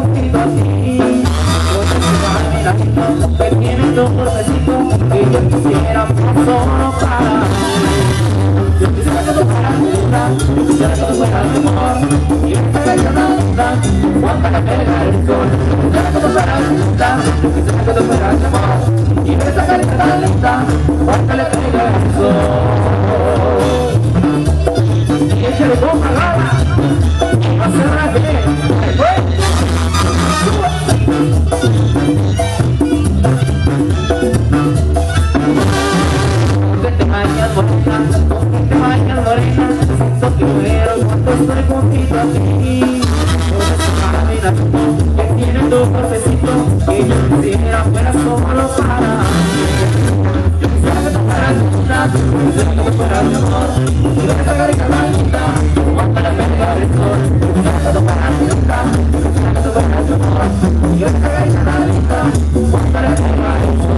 contigo a ti. Que tiene tu cuerpecito que yo quisiera solo para mí. Yo quisiera que tú fueras linda, yo quisiera que tú fueras mi amor. Y esta calle una linda, cuando la pega el sol. Yo quisiera que tú fueras linda, yo quisiera que tú fueras mi amor. Y esta calle tan linda, cuando le pega el sol. Y échale bomba, gana, va a ser una que siento que muero cuando estoy junto a ti. Por esa caminando que tiene tu cuerpecito que yo quisiera fuera solo para mí. Yo quisiera que tú fueras linda, yo quisiera que tú fueras mi amor. Y esa carita tan linda, cuando la pega el sol. Yo quisiera que tú fueras linda, yo quisiera que tú fueras mi amor. Y esa carita tan linda, cuando la pega el sol.